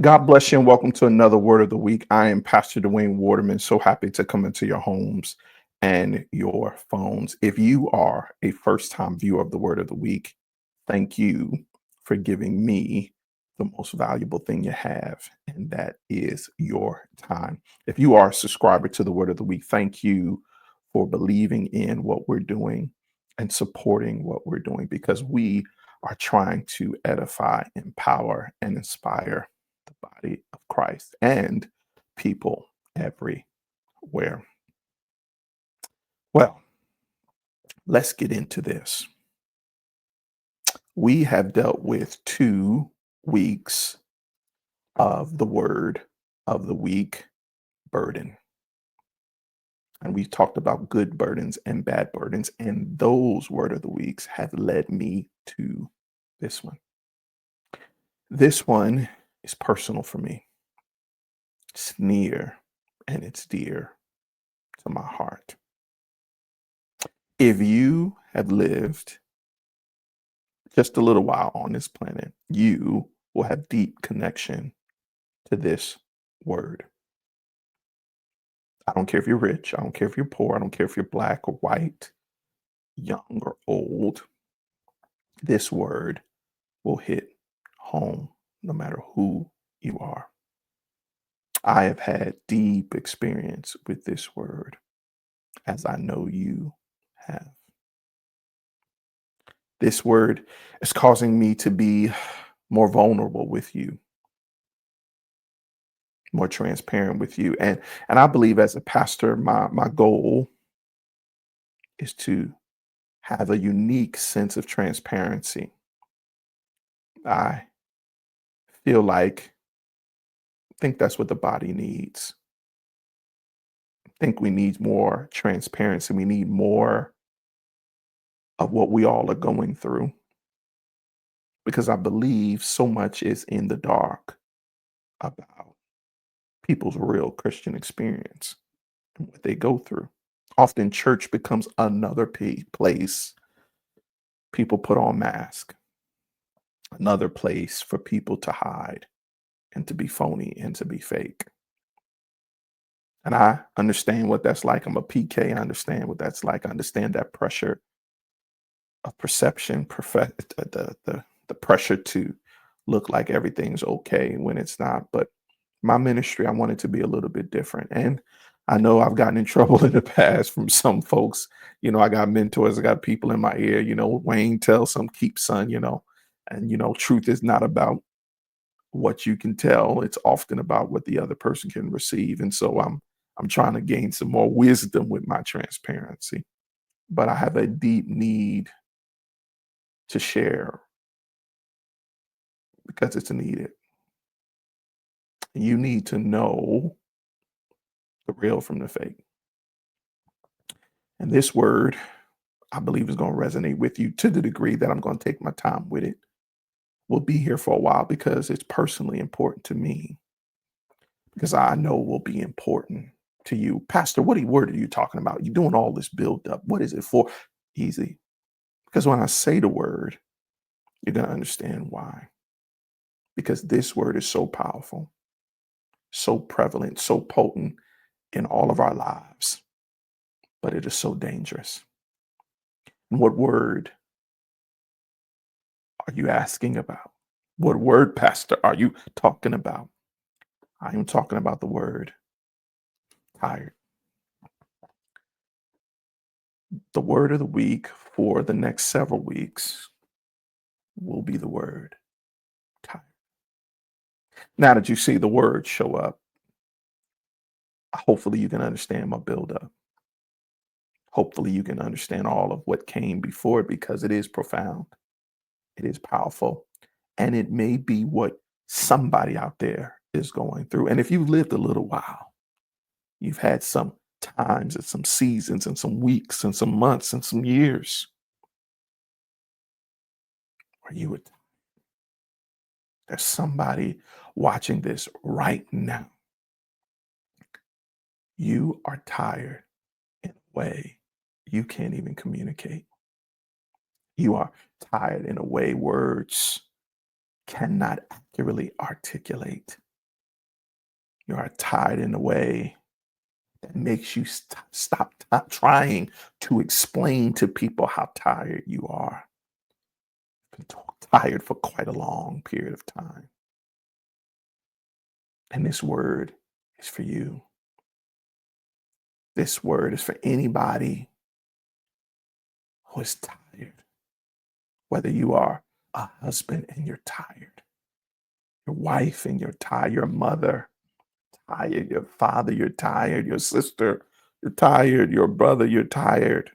God bless you and welcome to another Word of the Week. I am Pastor Dwayne Waterman. So happy to come into your homes and your phones. If you are a first time viewer of the Word of the Week, thank you for giving me the most valuable thing you have, and that is your time. If you are a subscriber to the Word of the Week, thank you for believing in what we're doing and supporting what we're doing because we are trying to edify, empower, and inspire the body of Christ and people everywhere. Well, let's get into this. We have dealt with 2 weeks of the word of the week, burden. And we've talked about good burdens and bad burdens. And those word of the weeks have led me to this one. This one is personal for me. It's near and it's dear to my heart. If you have lived just a little while on this planet, you will have deep connection to this word. I don't care if you're rich, I don't care if you're poor, I don't care if you're black or white, young or old. This word will hit home no matter who you are. I have had deep experience with this word, as I know you have. This word is causing me to be more vulnerable with you, more transparent with you. And I believe as a pastor, my goal is to have a unique sense of transparency. I feel like I think that's what the body needs. I think we need more transparency. We need more of what we all are going through because I believe so much is in the dark about people's real Christian experience and what they go through. Often church becomes another place people put on masks, another place for people to hide and to be phony and to be fake. And I understand what that's like. I'm a PK. I understand what that's like. I understand that pressure of perception, the pressure to look like everything's okay when it's not. But my ministry, I want it to be a little bit different. And I know I've gotten in trouble in the past from some folks. I got mentors, I got people in my ear, Wayne tells some keep son, and truth is not about what you can tell. It's often about what the other person can receive. And so I'm trying to gain some more wisdom with my transparency. But I have a deep need to share because it's needed. You need to know the real from the fake. And this word, I believe, is going to resonate with you to the degree that I'm going to take my time with it. We'll be here for a while because it's personally important to me, because I know it will be important to you. Pastor, what word are you talking about? You're doing all this build up. What is it for? Easy. Because when I say the word, you're going to understand why. Because this word is so powerful, so prevalent, so potent in all of our lives, but it is so dangerous. And what word are you asking about? What word, Pastor, are you talking about? I am talking about the word tired. The word of the week for the next several weeks will be the word tired. Now that you see the word show up, hopefully you can understand my buildup. Hopefully you can understand all of what came before it because it is profound. It is powerful. And it may be what somebody out there is going through. And if you've lived a little while, you've had some times and some seasons and some weeks and some months and some years where you would, there's somebody watching this right now. You are tired in a way you can't even communicate. You are tired in a way words cannot accurately articulate. You are tired in a way that makes you stop trying to explain to people how tired you are. Been tired for quite a long period of time. And this word is for you. This word is for anybody who is tired, whether you are a husband and you're tired, your wife and you're tired, your mother, tired, your father, you're tired, your sister, you're tired, your brother, you're tired,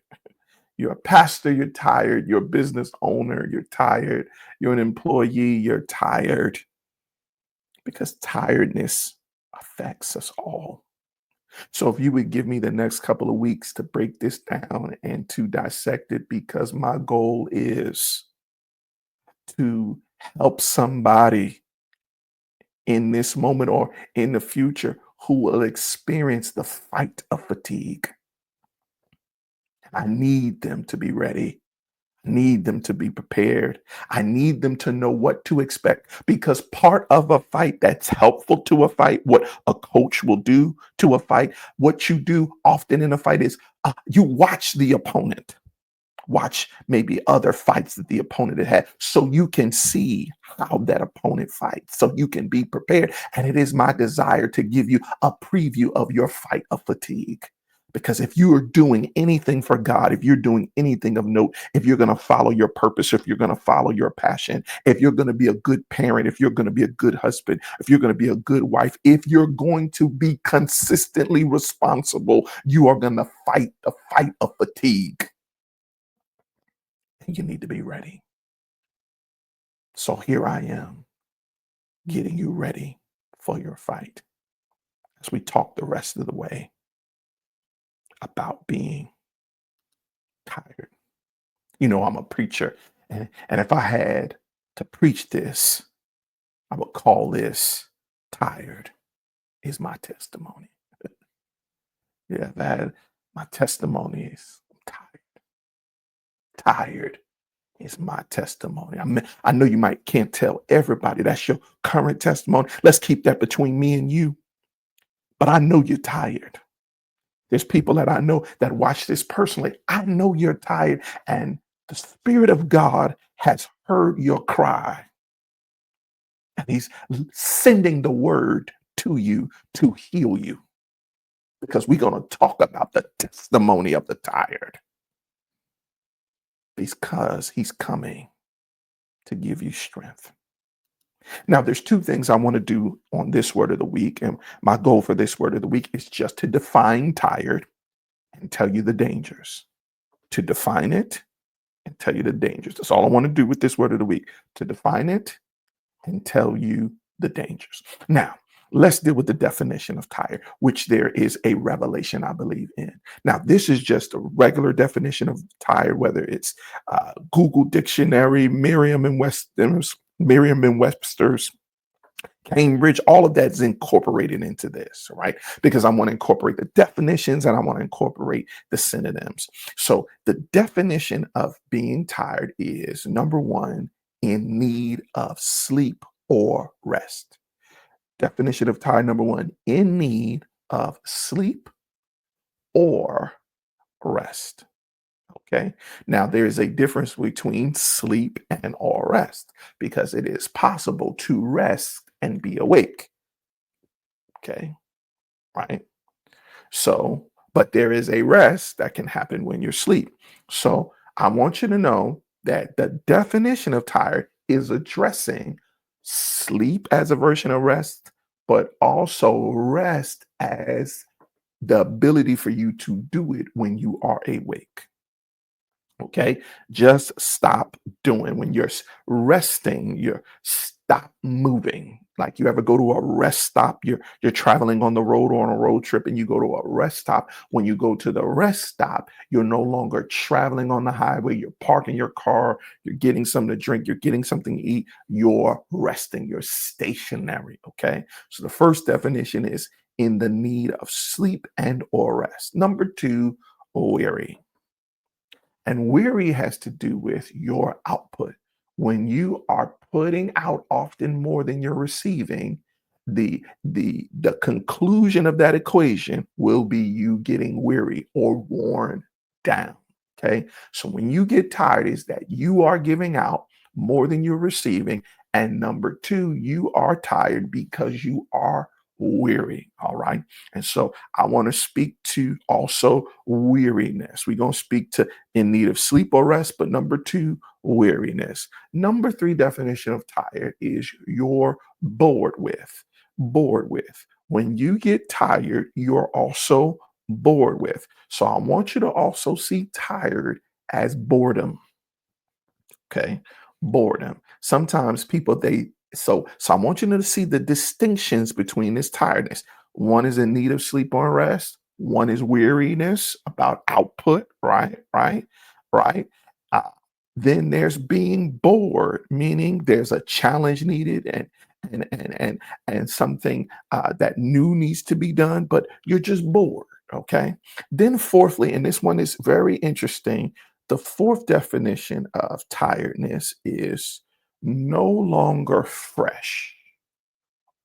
you're a pastor, you're tired, you're a business owner, you're tired, you're an employee, you're tired, because tiredness affects us all. So if you would give me the next couple of weeks to break this down and to dissect it, because my goal is to help somebody in this moment or in the future who will experience the fight of fatigue. I need them to be ready. I need them to be prepared. I need them to know what to expect, because part of a fight that's helpful to a fight, what a coach will do to a fight, what you do often in a fight is you watch the opponent. Watch maybe other fights that the opponent had so you can see how that opponent fights, so you can be prepared. And it is my desire to give you a preview of your fight of fatigue. Because if you are doing anything for God, if you're doing anything of note, if you're going to follow your purpose, if you're going to follow your passion, if you're going to be a good parent, if you're going to be a good husband, if you're going to be a good wife, if you're going to be consistently responsible, you are going to fight the fight of fatigue. And you need to be ready. So here I am getting you ready for your fight as we talk the rest of the way about being tired. You know, I'm a preacher, and if I had to preach this, I would call this tired is my testimony. Yeah, that my testimony is I'm tired. Tired is my testimony. I know you might can't tell everybody that's your current testimony. Let's keep that between me and you. But I know you're tired. There's people that I know that watch this personally. I know you're tired, and the Spirit of God has heard your cry, and He's sending the word to you to heal you, because we're going to talk about the testimony of the tired, because He's coming to give you strength. Now, there's two things I want to do on this word of the week, and my goal for this word of the week is just to define tired and tell you the dangers. To define it and tell you the dangers. That's all I want to do with this word of the week, to define it and tell you the dangers. Now, let's deal with the definition of tired, which there is a revelation, I believe, in. Now, this is just a regular definition of tired, whether it's Google Dictionary, Merriam and Webster's, Cambridge, all of that's incorporated into this, right? Because I want to incorporate the definitions and I want to incorporate the synonyms. So the definition of being tired is, number one, in need of sleep or rest. Definition of tired, number one, in need of sleep or rest. Okay. Now, there is a difference between sleep and or rest, because it is possible to rest and be awake. Okay. Right. So, but there is a rest that can happen when you're asleep. So, I want you to know that the definition of tired is addressing sleep as a version of rest, but also rest as the ability for you to do it when you are awake. Okay, just stop doing. When you're resting, you're stop moving. Like, you ever go to a rest stop, you're traveling on the road or on a road trip and you go to a rest stop. When you go to the rest stop, you're no longer traveling on the highway, you're parking your car, you're getting something to drink, you're getting something to eat, you're resting, you're stationary. Okay, so the first definition is in the need of sleep and or rest. Number two, weary. And weary has to do with your output. When you are putting out often more than you're receiving, the conclusion of that equation will be you getting weary or worn down. Okay. So when you get tired, is that you are giving out more than you're receiving. And number two, you are tired because you are weary. All right. And so I want to speak to also weariness. We're going to speak to in need of sleep or rest, but number two, weariness. Number three definition of tired is you're bored with. Bored with. When you get tired, you're also bored with. So I want you to also see tired as boredom. Okay. Boredom. Sometimes people so I want you to see the distinctions between this tiredness. One is in need of sleep or rest. One is weariness about output, right? Right? Right? Uh, then there's being bored, meaning there's a challenge needed and something that new needs to be done, but you're just bored. Okay. Then fourthly, and this one is very interesting, the fourth definition of tiredness is no longer fresh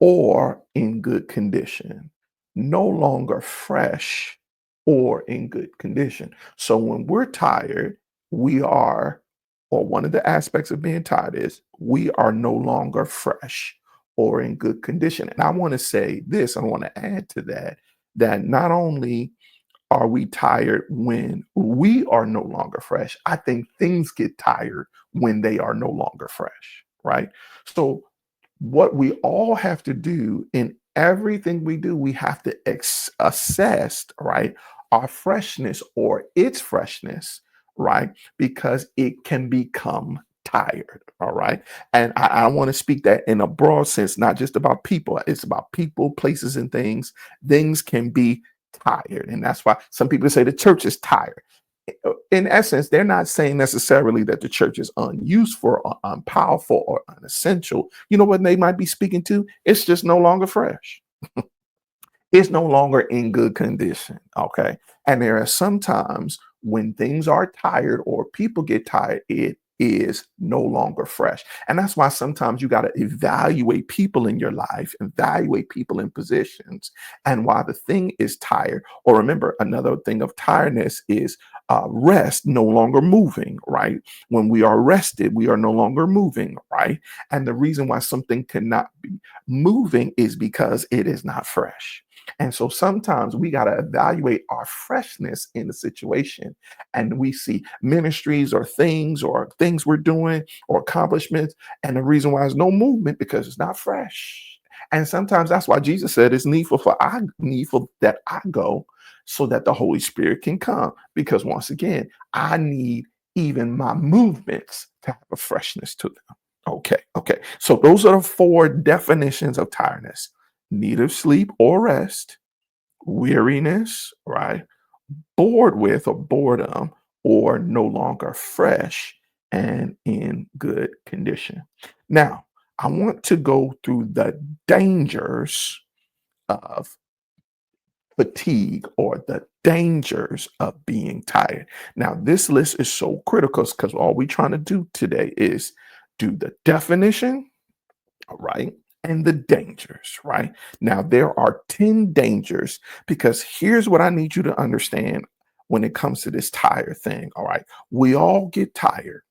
or in good condition. No longer fresh or in good condition. So when we're tired, we are, or one of the aspects of being tired is we are no longer fresh or in good condition. And I want to say this, I want to add to that, that not only are we tired when we are no longer fresh? I think things get tired when they are no longer fresh, right? So, what we all have to do in everything we do, we have to assess, right, our freshness or its freshness, right? Because it can become tired, all right? And I want to speak that in a broad sense, not just about people. It's about people, places, and things. Things can be tired. And that's why some people say the church is tired. In essence, they're not saying necessarily that the church is unuseful or unpowerful or unessential. You know what they might be speaking to? It's just no longer fresh. It's no longer in good condition. Okay. And there are some times when things are tired or people get tired, it is no longer fresh. And that's why sometimes you got to evaluate people in your life, evaluate people in positions, and why the thing is tired. Or remember, another thing of tiredness is rest, no longer moving, right? When we are rested, we are no longer moving, right? And the reason why something cannot be moving is because it is not fresh. And so sometimes we got to evaluate our freshness in the situation. And we see ministries or things we're doing or accomplishments. And the reason why there's no movement because it's not fresh. And sometimes that's why Jesus said it's needful that I go so that the Holy Spirit can come. Because once again, I need even my movements to have a freshness to them. Okay, okay. So those are the four definitions of tiredness: need of sleep or rest, weariness, right? Bored with or boredom, or no longer fresh and in good condition. Now, I want to go through the dangers of fatigue or the dangers of being tired. Now, this list is so critical because all we're trying to do today is do the definition, right? And the dangers, right? Now, there are 10 dangers because here's what I need you to understand when it comes to this tire thing. All right. We all get tired.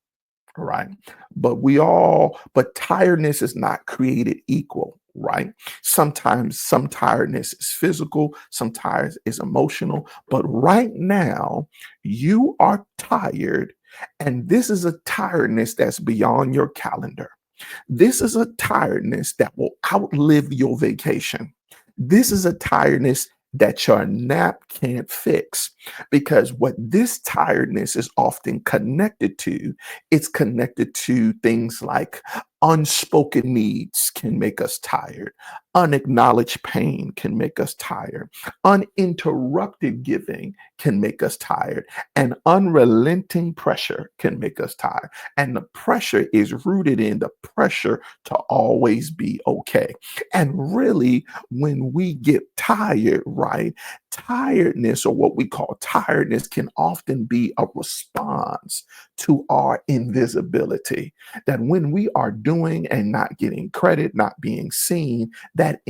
All right. But tiredness is not created equal, right? Sometimes some tiredness is physical, sometimes is emotional. But right now, you are tired, and this is a tiredness that's beyond your calendar. This is a tiredness that will outlive your vacation. This is a tiredness that your nap can't fix because what this tiredness is often connected to, it's connected to things like unspoken needs can make us tired, unacknowledged pain can make us tired, uninterrupted giving can make us tired, and unrelenting pressure can make us tired. And the pressure is rooted in the pressure to always be okay. And really, when we get tired, right, tiredness or what we call tiredness can often be a response to our invisibility. That when we are doing and not getting credit, not being seen, that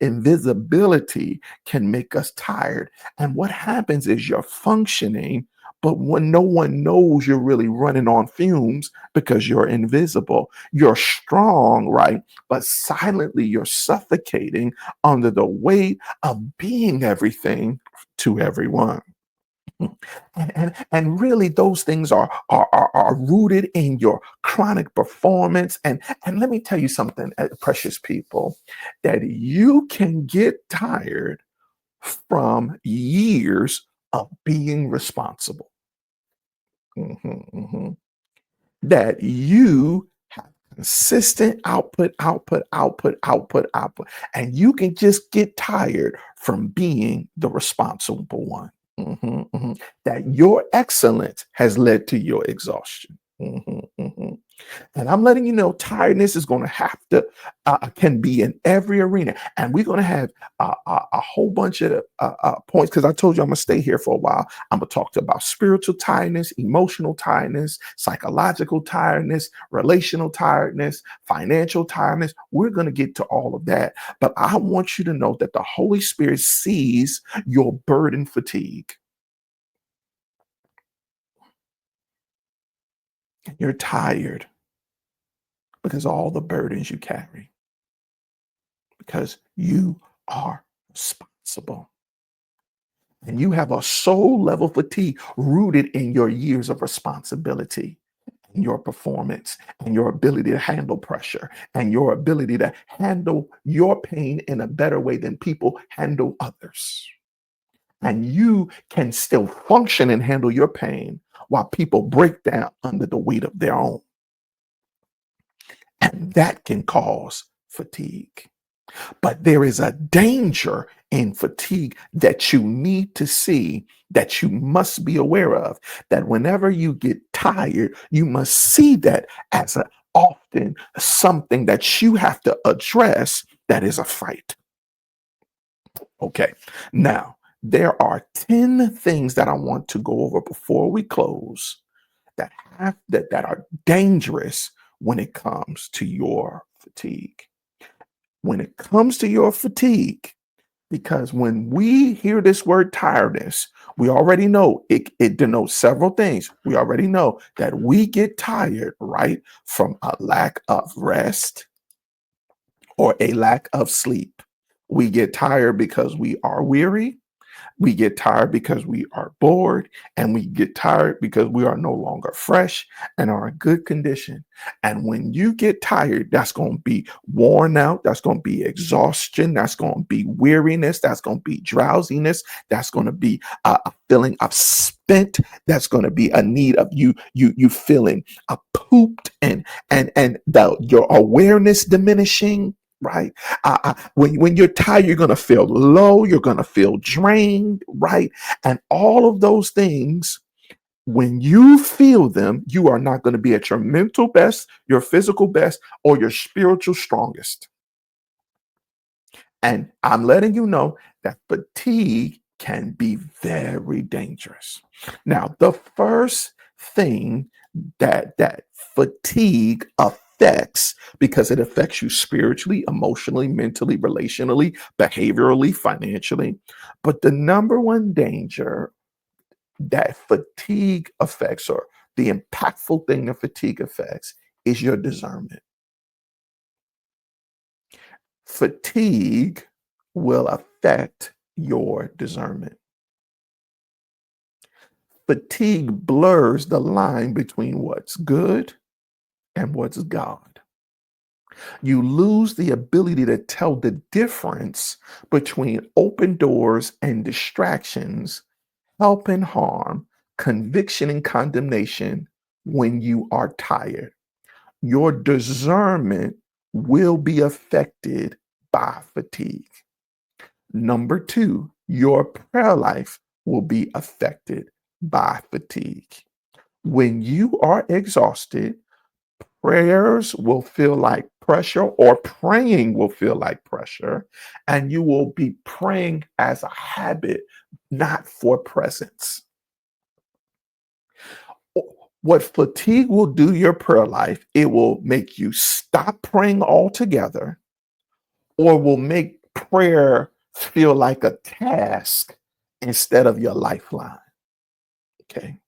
invisibility can make us tired. And what happens is you're functioning, but when no one knows you're really running on fumes because you're invisible. You're strong, right? But silently you're suffocating under the weight of being everything to everyone. And really those things are rooted in your chronic performance. And let me tell you something, precious people, that you can get tired from years of being responsible. Mhm, mhm. That you have consistent output, and you can just get tired from being the responsible one. Mhm, mhm. That your excellence has led to your exhaustion. Mhm, mhm. And I'm letting you know, tiredness is going to have to can be in every arena, and we're going to have a whole bunch of points because I told you I'm going to stay here for a while. I'm going to talk about spiritual tiredness, emotional tiredness, psychological tiredness, relational tiredness, financial tiredness. We're going to get to all of that, but I want you to know that the Holy Spirit sees your burden fatigue. You're tired because of all the burdens you carry, because you are responsible. And you have a soul level fatigue rooted in your years of responsibility, and your performance, and your ability to handle pressure, and your ability to handle your pain in a better way than people handle others. And you can still function and handle your pain while people break down under the weight of their own. And that can cause fatigue. But there is a danger in fatigue that you need to see, that you must be aware of, that whenever you get tired, you must see that as often something that you have to address that is a fight. Okay. Now, there are 10 things that I want to go over before we close that are dangerous when it comes to your fatigue. When it comes to your fatigue, because when we hear this word tiredness, we already know it denotes several things. We already know that we get tired, right, from a lack of rest or a lack of sleep. We get tired because we are weary. We get tired because we are bored, and we get tired because we are no longer fresh and are in good condition. And when you get tired, that's going to be worn out. That's going to be exhaustion. That's going to be weariness. That's going to be drowsiness. That's going to be a feeling of spent. That's going to be a need of you feeling pooped and your awareness diminishing. Right, when you're tired, you're going to feel low, you're going to feel drained, right? And all of those things, when you feel them, you are not going to be at your mental best, your physical best, or your spiritual strongest. And I'm letting you know that fatigue can be very dangerous. Now, the first thing that fatigue affects, because it affects you spiritually, emotionally, mentally, relationally, behaviorally, financially, but the number one danger that fatigue affects, or the impactful thing that fatigue affects, is your discernment. Fatigue will affect your discernment. Fatigue blurs the line between what's good and what's God. You lose the ability to tell the difference between open doors and distractions, help and harm, conviction and condemnation when you are tired. Your discernment will be affected by fatigue. Number two, your prayer life will be affected by fatigue. When you are exhausted, prayers will feel like pressure, or praying will feel like pressure, and you will be praying as a habit, not for presence. What fatigue will do your prayer life, it will make you stop praying altogether or will make prayer feel like a task instead of your lifeline. Okay.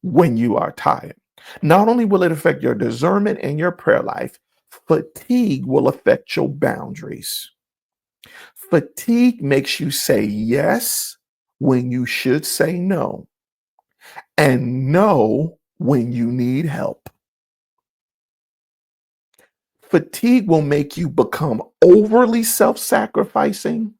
When you are tired, not only will it affect your discernment and your prayer life, fatigue will affect your boundaries. Fatigue makes you say yes when you should say no, and no when you need help. Fatigue will make you become overly self sacrificing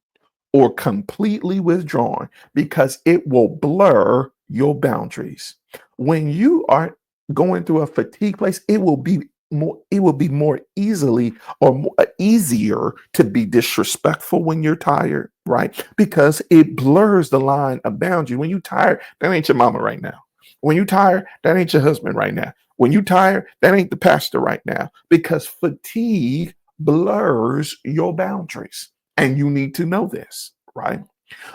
or completely withdrawn because it will blur your boundaries. When you are going through a fatigue place, it will be more easily or easier to be disrespectful when you're tired, right? Because it blurs the line of boundary. When you tired, that ain't your mama right now. When you tired, that ain't your husband right now. When you tired, that ain't the pastor right now. Because fatigue blurs your boundaries. And you need to know this, right?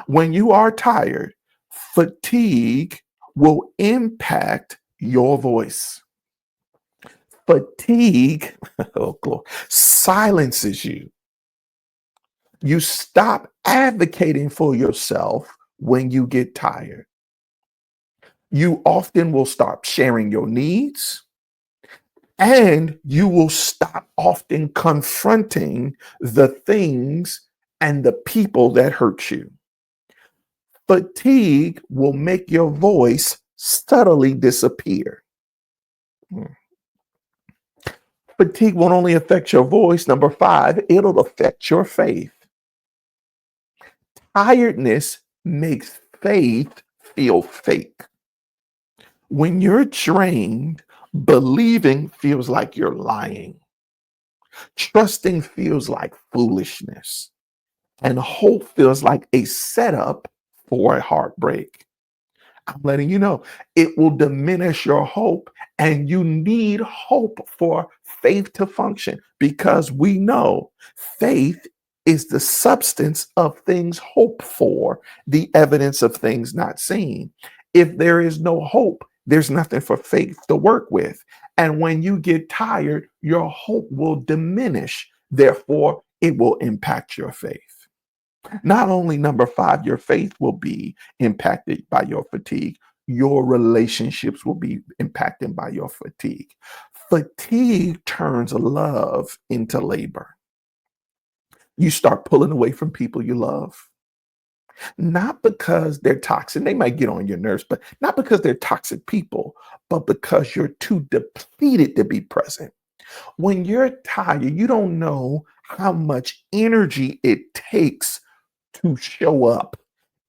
When you are tired, fatigue will impact your voice. Fatigue oh, silences you. You stop advocating for yourself when you get tired. You often will stop sharing your needs and you will stop often confronting the things and the people that hurt you. Fatigue will make your voice subtly disappear. Hmm. Fatigue won't only affect your voice, number five, it'll affect your faith. Tiredness makes faith feel fake. When you're drained, believing feels like you're lying. Trusting feels like foolishness. And hope feels like a setup for a heartbreak. I'm letting you know it will diminish your hope, and you need hope for faith to function because we know faith is the substance of things hoped for, the evidence of things not seen. If there is no hope, there's nothing for faith to work with. And when you get tired, your hope will diminish. Therefore, it will impact your faith. Not only number five, your faith will be impacted by your fatigue, your relationships will be impacted by your fatigue. Fatigue turns love into labor. You start pulling away from people you love, not because they're toxic. They might get on your nerves, but not because they're toxic people, but because you're too depleted to be present. When you're tired, you don't know how much energy it takes to show up.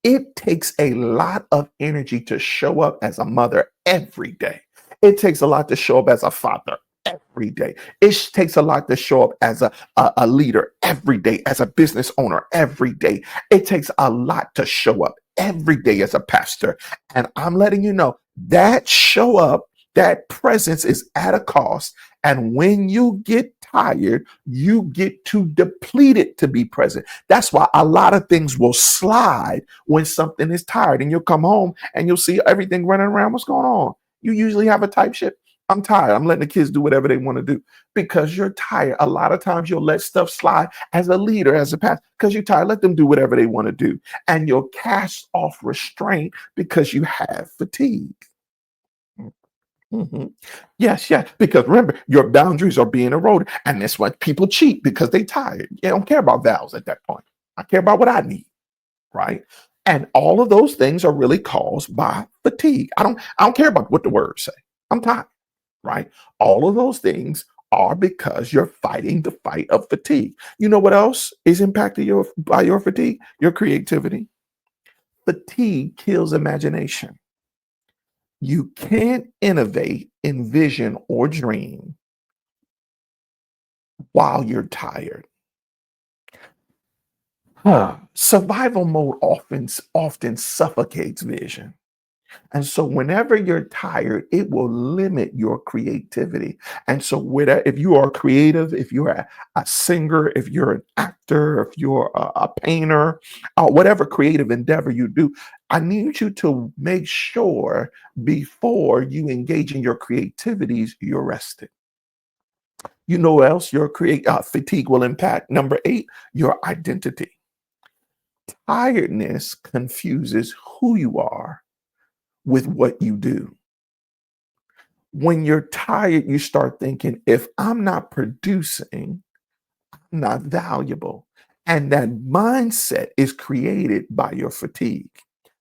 It takes a lot of energy to show up as a mother every day. It takes a lot to show up as a father every day. It takes a lot to show up as a leader every day, as a business owner every day. It takes a lot to show up every day as a pastor. And I'm letting you know that show up, that presence is at a cost. And when you get tired, you get too depleted to be present. That's why a lot of things will slide when something is tired. And you'll come home and you'll see everything running around. What's going on? You usually have a type shit. I'm tired. I'm letting the kids do whatever they want to do because you're tired. A lot of times you'll let stuff slide as a leader, as a pastor, because you're tired. Let them do whatever they want to do. And you'll cast off restraint because you have fatigue. Mhm. Yes, yes. Because remember, your boundaries are being eroded. And that's why people cheat because they tired. They don't care about vows at that point. I care about what I need, right? And all of those things are really caused by fatigue. I don't care about what the words say. I'm tired, right? All of those things are because you're fighting the fight of fatigue. You know what else is impacted by your fatigue? Your creativity. Fatigue kills imagination. You can't innovate, envision, or dream while you're tired. Survival mode often suffocates vision. And so whenever you're tired, it will limit your creativity. And so if you are creative, if you're a singer, if you're an actor, if you're a painter, whatever creative endeavor you do, I need you to make sure before you engage in your creativities, you're rested. You know what else your fatigue will impact? Number 8, your identity. Tiredness confuses who you are with what you do. When you're tired, you start thinking, if I'm not producing, I'm not valuable. And that mindset is created by your fatigue.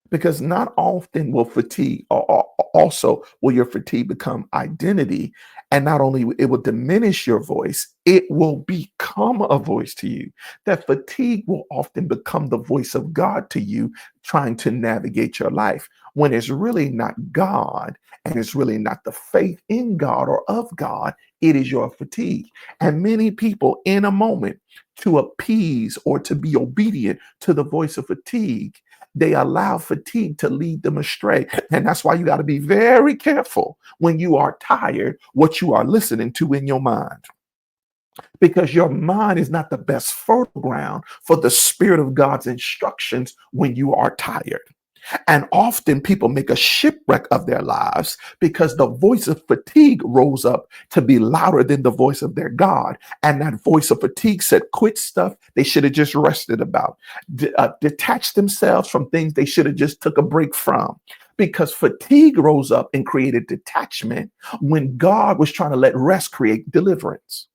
Because not often will fatigue, or also will your fatigue become identity. And not only it will diminish your voice, it will become a voice to you. That fatigue will often become the voice of God to you, trying to navigate your life when it's really not God and it's really not the faith in God or of God. It is your fatigue. And many people in a moment, to appease or to be obedient to the voice of fatigue, they allow fatigue to lead them astray. And that's why you got to be very careful when you are tired, what you are listening to in your mind. Because your mind is not the best fertile ground for the Spirit of God's instructions when you are tired. And often people make a shipwreck of their lives because the voice of fatigue rose up to be louder than the voice of their God. And that voice of fatigue said, quit stuff they should have just rested about, detach themselves from things they should have just took a break from. Because fatigue rose up and created detachment when God was trying to let rest create deliverance.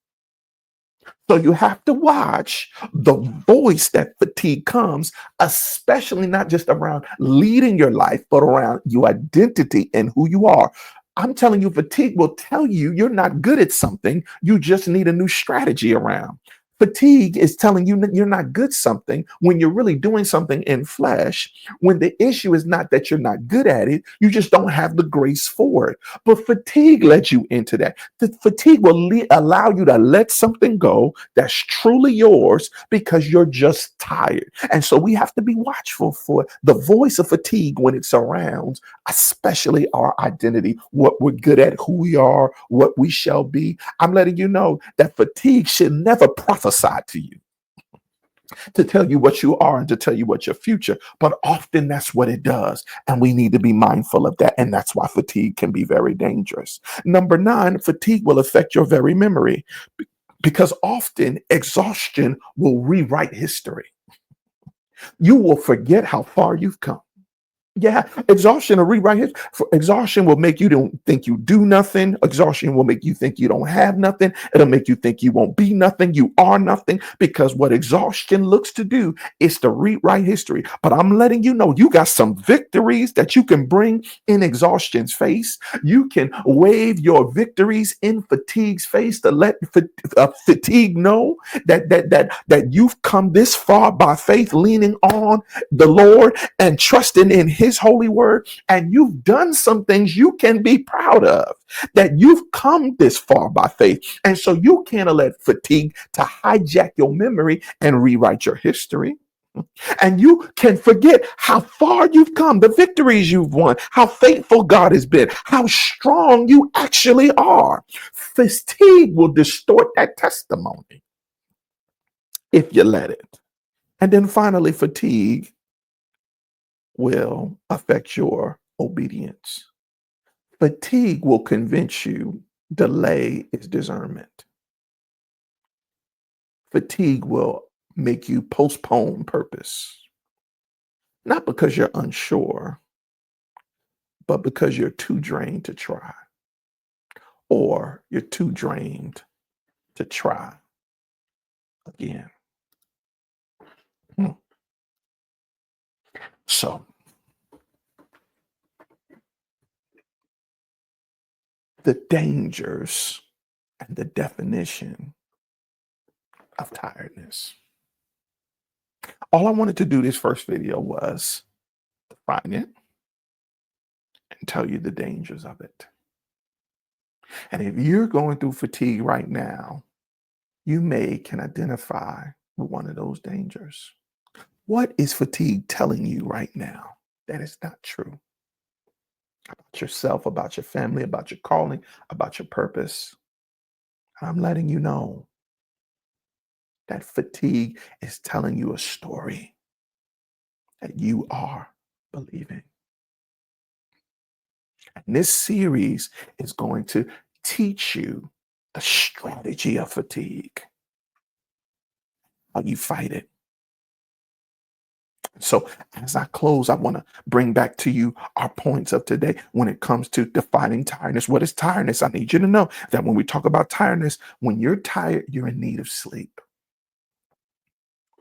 So you have to watch the voice that fatigue comes, especially not just around leading your life, but around your identity and who you are. I'm telling you, fatigue will tell you you're not good at something. You just need a new strategy around. Fatigue is telling you that you're not good something when you're really doing something in flesh, when the issue is not that you're not good at it, you just don't have the grace for it. But fatigue led you into that. The fatigue will allow you to let something go that's truly yours because you're just tired. And so we have to be watchful for the voice of fatigue when it surrounds, especially our identity, what we're good at, who we are, what we shall be. I'm letting you know that fatigue should never prophesy to you to tell you what you are and to tell you what your future. But often that's what it does. And we need to be mindful of that. And that's why fatigue can be very dangerous. Number 9, fatigue will affect your very memory because often exhaustion will rewrite history. You will forget how far you've come. Yeah, exhaustion will rewrite it. Exhaustion will make you don't think you do nothing. Exhaustion will make you think you don't have nothing. It'll make you think you won't be nothing. You are nothing because what exhaustion looks to do is to rewrite history. But I'm letting you know you got some victories that you can bring in exhaustion's face. You can wave your victories in fatigue's face to let fatigue know that you've come this far by faith, leaning on the Lord and trusting in his holy word, and you've done some things you can be proud of, that you've come this far by faith. And so you can't let fatigue to hijack your memory and rewrite your history. And you can forget how far you've come, the victories you've won, how faithful God has been, how strong you actually are. Fatigue will distort that testimony if you let it. And then finally, fatigue will affect your obedience. Fatigue will convince you delay is discernment. Fatigue will make you postpone purpose, not because you're unsure, but because you're too drained to try, or you're too drained to try again. Hmm. So, the dangers and the definition of tiredness. All I wanted to do this first video was define it and tell you the dangers of it. And if you're going through fatigue right now, you can identify with one of those dangers. What is fatigue telling you right now that is not true? about yourself, about your family, about your calling, about your purpose. And I'm letting you know that fatigue is telling you a story that you are believing. And this series is going to teach you the strategy of fatigue, how you fight it. So, as I close, I want to bring back to you our points of today when it comes to defining tiredness. What is tiredness? I need you to know that when we talk about tiredness, when you're tired, you're in need of sleep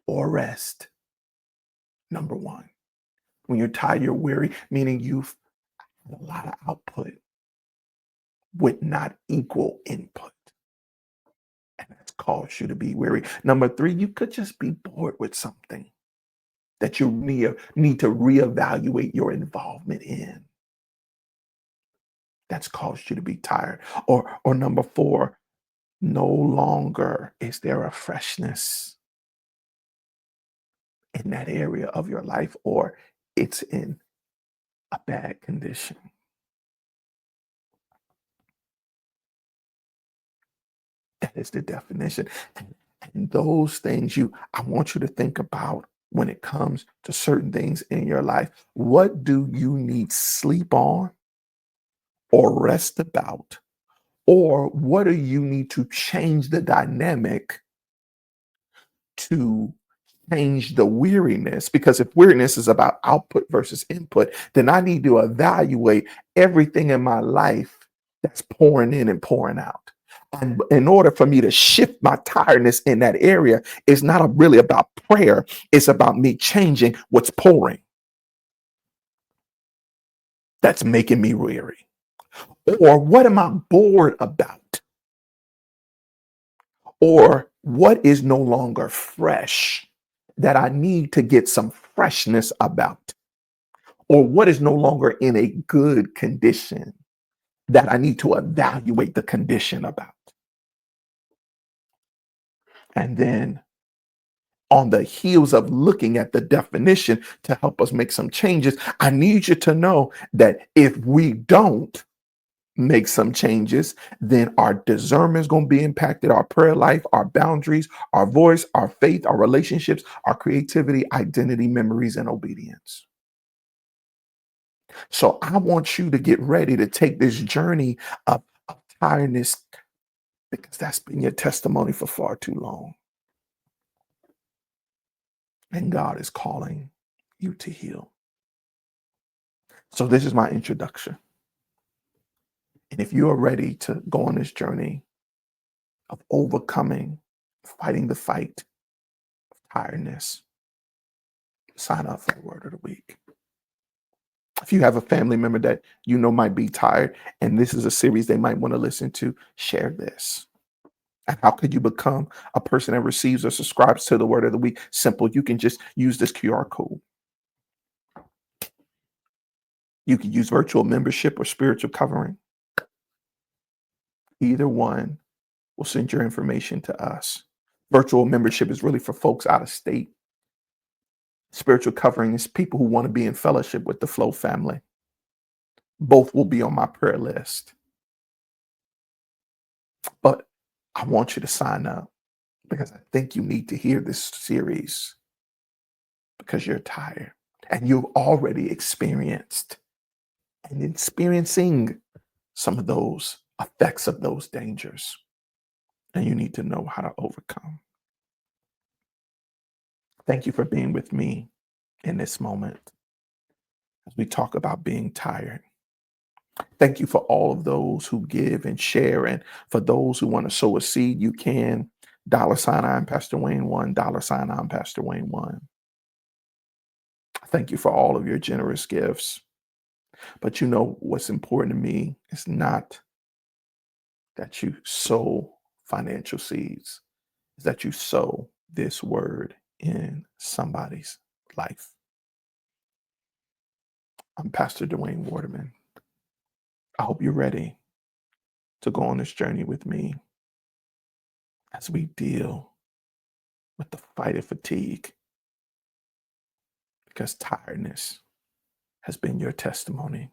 or rest. Number one, when you're tired, you're weary, meaning you've had a lot of output with not equal input. And that's caused you to be weary. Number three, you could just be bored with something that you need to reevaluate your involvement in. That's caused you to be tired. Or number four, no longer is there a freshness in that area of your life, or it's in a bad condition. That is the definition. And those things I want you to think about when it comes to certain things in your life. What do you need sleep on or rest about? Or what do you need to change the dynamic to change the weariness? Because if weariness is about output versus input, then I need to evaluate everything in my life that's pouring in and pouring out. And in order for me to shift my tiredness in that area, it's not really about prayer. It's about me changing what's pouring that's making me weary. Or what am I bored about? Or what is no longer fresh that I need to get some freshness about? Or what is no longer in a good condition that I need to evaluate the condition about? And then on the heels of looking at the definition to help us make some changes, I need you to know that if we don't make some changes, then our discernment is going to be impacted, our prayer life, our boundaries, our voice, our faith, our relationships, our creativity, identity, memories, and obedience. So I want you to get ready to take this journey of tiredness because that's been your testimony for far too long. And God is calling you to heal. So this is my introduction. And if you are ready to go on this journey of overcoming, fighting the fight of tiredness, sign up for the word of the week. If you have a family member that you know might be tired and this is a series they might want to listen to, share this. And how could you become a person that receives or subscribes to the word of the week? Simple. You can just use this QR code. You can use virtual membership or spiritual covering. Either one will send your information to us. Virtual membership is really for folks out of state. Spiritual covering is people who want to be in fellowship with the Flow family. Both will be on my prayer list. But I want you to sign up because I think you need to hear this series because you're tired and you've already experienced and experiencing some of those effects of those dangers. And you need to know how to overcome. Thank you for being with me in this moment as we talk about being tired. Thank you for all of those who give and share. And for those who want to sow a seed, you can. $ I'm Pastor Wayne 1, $ I'm Pastor Wayne 1. Thank you for all of your generous gifts. But you know what's important to me is not that you sow financial seeds, is that you sow this word in somebody's life. I'm Pastor Dwayne Waterman. I hope you're ready to go on this journey with me as we deal with the fight of fatigue because tiredness has been your testimony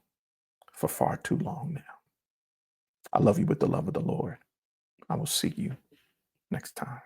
for far too long now. I love you with the love of the Lord. I will see you next time.